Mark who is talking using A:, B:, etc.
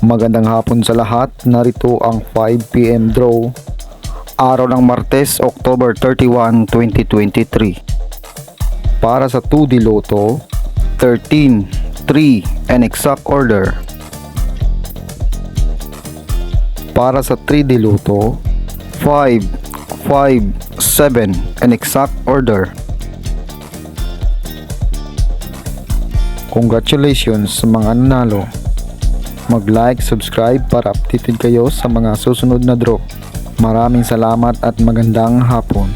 A: Magandang hapon sa lahat. Narito ang 5 PM draw. Araw ng Martes, October 31, 2023. Para sa 2D Lotto, 13, 3 and exact order. Para sa 3D Lotto, 5, 5, 7 and exact order. Congratulations sa mga nanalo. Mag-like, subscribe para updated kayo sa mga susunod na draw. Maraming salamat at magandang hapon.